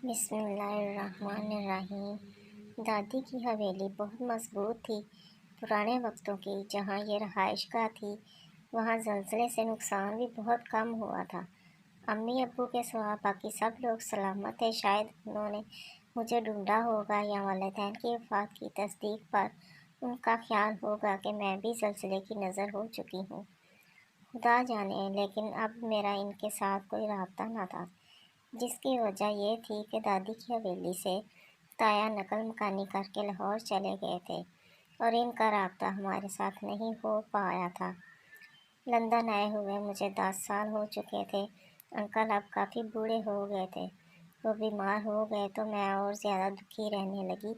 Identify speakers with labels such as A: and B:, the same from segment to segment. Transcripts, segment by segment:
A: بسم اللہ الرحمن الرحیم۔ دادی کی حویلی بہت مضبوط تھی، پرانے وقتوں کی۔ جہاں یہ رہائش گاہ تھی وہاں زلزلے سے نقصان بھی بہت کم ہوا تھا۔ امی ابو کے سوا باقی سب لوگ سلامت تھے۔ شاید انہوں نے مجھے ڈھونڈا ہوگا یا والدین کی وفات کی تصدیق پر ان کا خیال ہوگا کہ میں بھی زلزلے کی نظر ہو چکی ہوں۔ خدا جانے، لیکن اب میرا ان کے ساتھ کوئی رابطہ نہ تھا، جس کی وجہ یہ تھی کہ دادی کی حویلی سے تایا نقل مکانی کر کے لاہور چلے گئے تھے اور ان کا رابطہ ہمارے ساتھ نہیں ہو پایا تھا۔ لندن آئے ہوئے مجھے 10 سال ہو چکے تھے۔ انکل اب کافی بوڑھے ہو گئے تھے۔ وہ بیمار ہو گئے تو میں اور زیادہ دکھی رہنے لگی،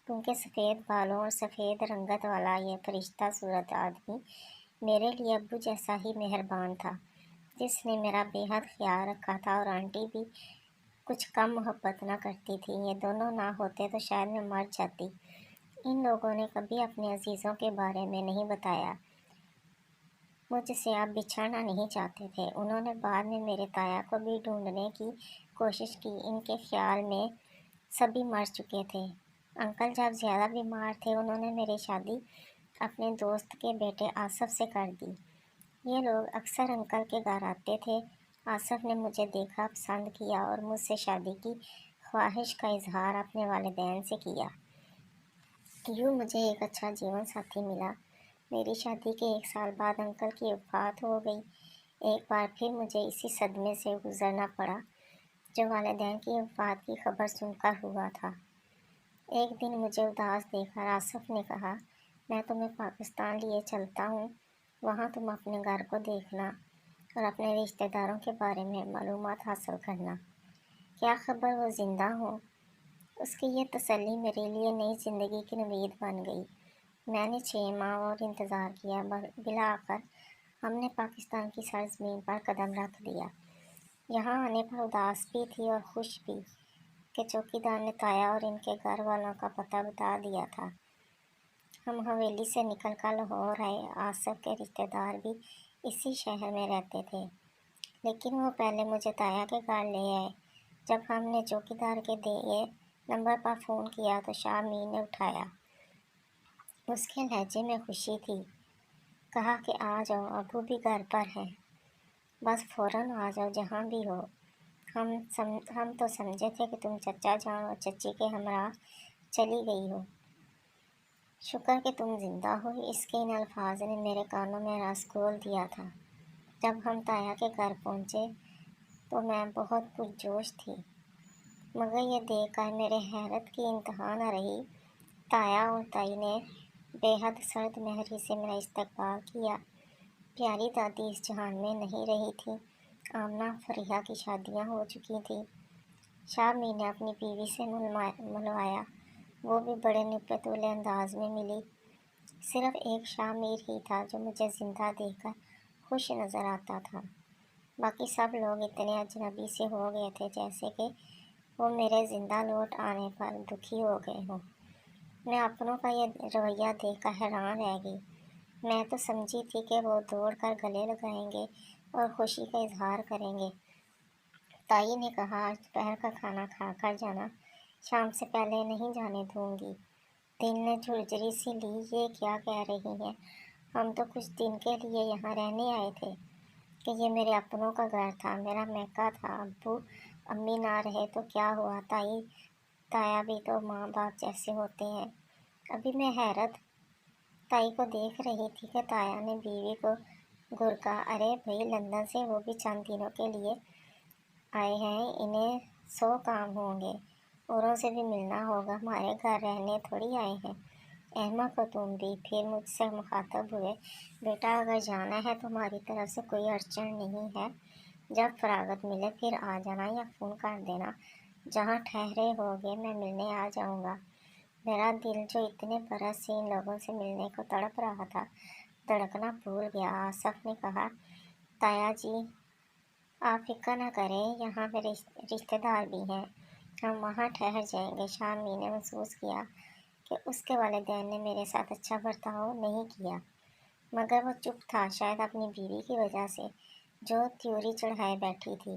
A: کیونکہ سفید بالوں اور سفید رنگت والا یہ فرشتہ صورت آدمی میرے لیے ابو جیسا ہی مہربان تھا، جس نے میرا بے حد خیال رکھا تھا۔ اور آنٹی بھی کچھ کم محبت نہ کرتی تھی۔ یہ دونوں نہ ہوتے تو شاید میں مر جاتی۔ ان لوگوں نے کبھی اپنے عزیزوں کے بارے میں نہیں بتایا۔ مجھ سے آپ بچھڑنا نہیں چاہتے تھے۔ انہوں نے بعد میں میرے تایا کو بھی ڈھونڈنے کی کوشش کی۔ ان کے خیال میں سبھی مر چکے تھے۔ انکل جب زیادہ بیمار تھے انہوں نے میری شادی اپنے دوست کے بیٹے آصف سے کر دی۔ یہ لوگ اکثر انکل کے گھر آتے تھے۔ آصف نے مجھے دیکھا، پسند کیا اور مجھ سے شادی کی خواہش کا اظہار اپنے والدین سے کیا۔ یوں مجھے ایک اچھا جیون ساتھی ملا۔ میری شادی کے 1 سال بعد انکل کی وفات ہو گئی۔ ایک بار پھر مجھے اسی صدمے سے گزرنا پڑا جو والدین کی وفات کی خبر سن کر ہوا تھا۔ ایک دن مجھے اداس دیکھ کر آصف نے کہا، میں تمہیں پاکستان لیے چلتا ہوں، وہاں تم اپنے گھر کو دیکھنا اور اپنے رشتہ داروں کے بارے میں معلومات حاصل کرنا۔ کیا خبر وہ زندہ ہوں؟ اس کی یہ تسلی میرے لیے نئی زندگی کی امید بن گئی۔ میں نے 6 ماہ اور انتظار کیا۔ بالآخر ہم نے پاکستان کی سرزمین پر قدم رکھ دیا۔ یہاں آنے پر اداس بھی تھی اور خوش بھی کہ چوکیدار نے تایا اور ان کے گھر والوں کا پتہ بتا دیا تھا۔ ہم حویلی سے نکل کر لاہور آئے۔ آصف کے رشتہ دار بھی اسی شہر میں رہتے تھے، لیکن وہ پہلے مجھے تایا کے گھر لے آئے۔ جب ہم نے چوکیدار کے دیے نمبر پر فون کیا تو شاہ میر نے اٹھایا۔ اس کے لہجے میں خوشی تھی۔ کہا کہ آ جاؤ، ابو بھی گھر پر ہیں، بس فوراً آ جاؤ جہاں بھی ہو۔ ہم تو سمجھے تھے کہ تم چچا جان اور چچی کے ہمراہ چلی گئی ہو۔ شکر کہ تم زندہ ہو۔ اس کے ان الفاظ نے میرے کانوں میں رس گھول دیا تھا۔ جب ہم تایا کے گھر پہنچے تو میں بہت پرجوش تھی، مگر یہ دیکھ کر میرے حیرت کی انتہا نہ رہی۔ تایا اور تائی نے بے حد سرد مہری سے میرا استقبال کیا۔ پیاری دادی اس جہان میں نہیں رہی تھی۔ آمنہ فریحہ کی شادیاں ہو چکی تھیں۔ شاہ میر نے اپنی بیوی سے ملوایا، وہ بھی بڑے نپے تلے انداز میں ملی۔ صرف ایک شاہ میر ہی تھا جو مجھے زندہ دیکھ کر خوش نظر آتا تھا۔ باقی سب لوگ اتنے اجنبی سے ہو گئے تھے جیسے کہ وہ میرے زندہ لوٹ آنے پر دکھی ہو گئے ہوں۔ میں اپنوں کا یہ رویہ دیکھ کر حیران رہ گئی۔ میں تو سمجھی تھی کہ وہ دوڑ کر گلے لگائیں گے اور خوشی کا اظہار کریں گے۔ تائی نے کہا، آج دوپہر کا کھانا کھا کر جانا، شام سے پہلے نہیں جانے دوں گی۔ دل نے جھرجھری سی لی۔ یہ کیا کہہ رہی ہیں؟ ہم تو کچھ دن کے لیے یہاں رہنے آئے تھے کہ یہ میرے اپنوں کا گھر تھا، میرا میکہ تھا۔ ابو امی نہ رہے تو کیا ہوا؟ تایا بھی تو ماں باپ جیسے ہوتے ہیں۔ ابھی میں حیرت تائی کو دیکھ رہی تھی کہ تایا نے بیوی کو گرکا، ارے بھائی لندن سے وہ بھی چند دنوں کے لیے آئے ہیں، انہیں 100 کام ہوں گے، اوروں سے بھی ملنا ہوگا، ہمارے گھر رہنے تھوڑی آئے ہیں۔ احمق ہو تم بھی۔ پھر مجھ سے مخاطب ہوئے، بیٹا اگر جانا ہے تو ہماری طرف سے کوئی اڑچن نہیں ہے، جب فراغت ملے پھر آ جانا یا فون کر دینا، جہاں ٹھہرے ہوگے میں ملنے آ جاؤں گا۔ میرا دل جو اتنے برس سے ان لوگوں سے ملنے کو تڑپ رہا تھا، دھڑکنا بھول گیا۔ آصف نے کہا، تایا جی آپ فکر نہ کریں، یہاں میرے رشتہ دار بھی ہیں، ہم وہاں ٹھہر جائیں گے۔ شاہ میر نے محسوس کیا کہ اس کے والدین نے میرے ساتھ اچھا برتاؤ نہیں کیا، مگر وہ چپ تھا، شاید اپنی بیوی کی وجہ سے جو تیوری چڑھائے بیٹھی تھی۔